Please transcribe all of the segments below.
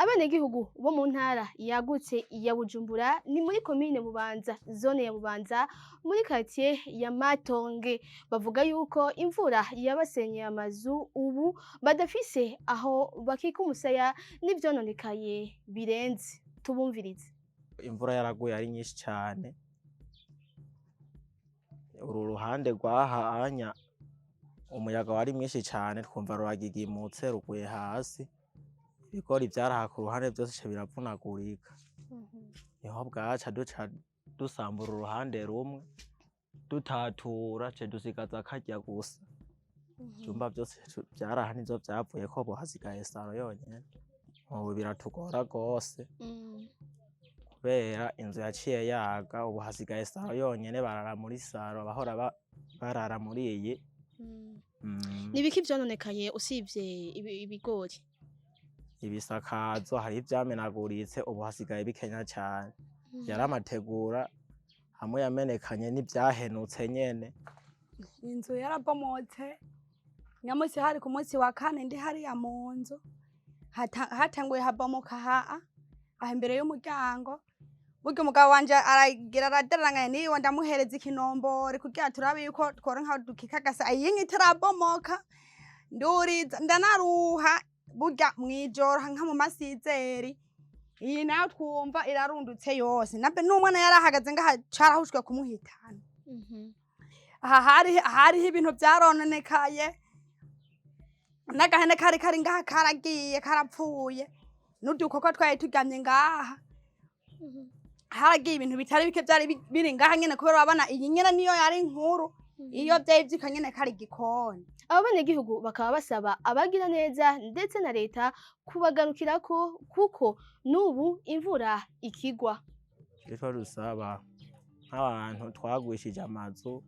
Abenegihugu bo mu ntara yagutse ya Bujumbura ni muri komine Bubanza, zone ya Bubanza, muri quartier ya Matonge. Bavuga yuko imvura yabasenyeye amazu ubu badafise aho bakika umusaya n'ivyononekaye birenze. Tubumvirize. Imvura yaraguye ari nyinshi cane. Uru ruhande rwahanya umuyaga wari mwinshi cane, twumva ruragigimutse ruguye hasi. Ibigori vyaraha ku ruhande vyose biravunagurika. Niho bwaca duca dusambura uruhande rumwe, dutatura dusigaza karya gusa. Ivyumba vyose vyaraha nizo vyavuyeko, ubu hasigaye saro yonyene. Ubu biratugora gose kubera inzu yaciye yaga, ubu hasigaye saro yonyene, barara muri saro, bahora barara muri iyi. Nibiki vyononekaye usivye ibigori? Ibisakazo hari ivyamenaguritse, ubu hasigaye bikenya cane. Yari amategura hamwe yamenekanye n'ivyahenutse nyene. Inzu yarabomotse, nyamusi hari ku munsi wa kane ndi hariya mu nzu, hatanguye habomoka aho imbere y'umuryango. Burya umugabo wanje aragira araderanganya niwe ndamuhereza ikinombori kugira turabe yuko tworonka dukikagasa iyinka itarabomoka. Nduriza ndanaruha burya mwijoro nka mu masizeri, iyi nayo twumva irarundutse yose. Nabe n'umwana yarahagaze ngaha carahushwe kumuhitana. Aha hariho ibintu vyarononekaye, n'agahene kari ngaha karagiye karapfuye, n'udukoko twari turyamye ngaha. Haragiye ibintu bitari bike vyari biri ngaha nyene, kubera urabona iyi nyene niyo yari nkuru, iyo vyari vyika nyene kari igikoni. Abo benegihugu bakaba basaba abagira neza ndetse na leta kubagarukirako, kuko n'ubu imvura ikigwa. Icyo dusaba nk'abantu twagwishije amazu,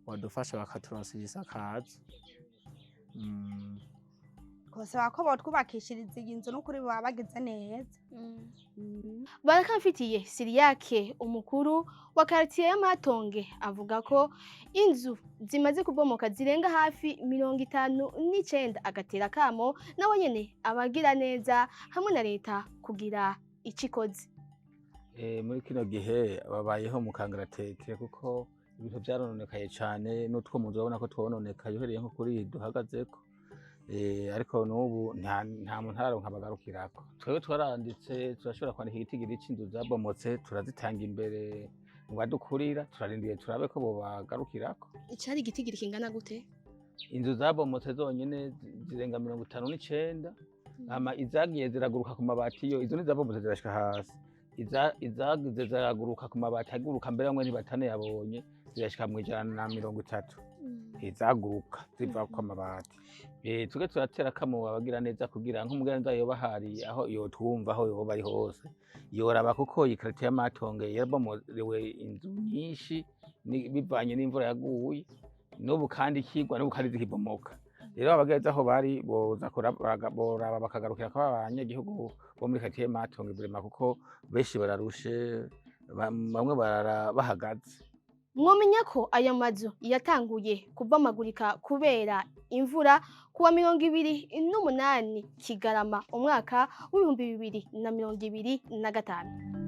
badufasha bakaturonsa ibisakazo. Twasaba ko botwubakishiriza iyi nzu n'ukuri baba bagize neza. Barakamfitiye Siriyake, umukuru wa quartier ya Matonge, avuga ko inzu zimaze kubomoka zirenga hafi 59, agatera kamo nawe nyene abagira neza hamwe na leta kugira ico ikoze. Muri kino gihe babayeho mu kangaratete, kuko ibintu vyarononekaye cane, n'utwo mu nzu urabona ko twononekaye uhereye nko kuri duhagazeko. Ariko n'ubu nta muntu araronka abagarukirako. Twebwe twaranditse, turashobora kwandika igitigiri c'inzu zabomotse, turazitanga imbere mu badukurira, turarindiye turabe ko bobagarukirako. Icari igitigiri kingana gute? Inzu zabomotse zonyene zirenga 59, ama izagiye ziraguruka ku mabati yo, izo nizabomotse zirashika hasi. Izagize ziraguruka ku mabati aguruka, mbere bamwe ntibatane yabonye, zirashika mu 130. Izaguruka ziva ku mabati. Tuge turatera kamo abagira neza kugira nk'umugiraneza yoba hari aho yotwumva aho yoba ari hose, yoraba kuko iyi quartier ya Matonge yarabomorewe inzu nyinshi bivanye n'imvura yaguye, n'ubu kandi ikigwa n'ubu kandi zikibomoka. Rero abagira aho bari boza boraba bakagarukira ko abanyagihugu bo muri quartier ya Matonge burema, kuko benshi bararushe, bamwe barara bahagaze. Mwomenya ko aya mazu yatanguye kubomagurika kubera imvura kuwa 28 Kigarama umwaka w'2025.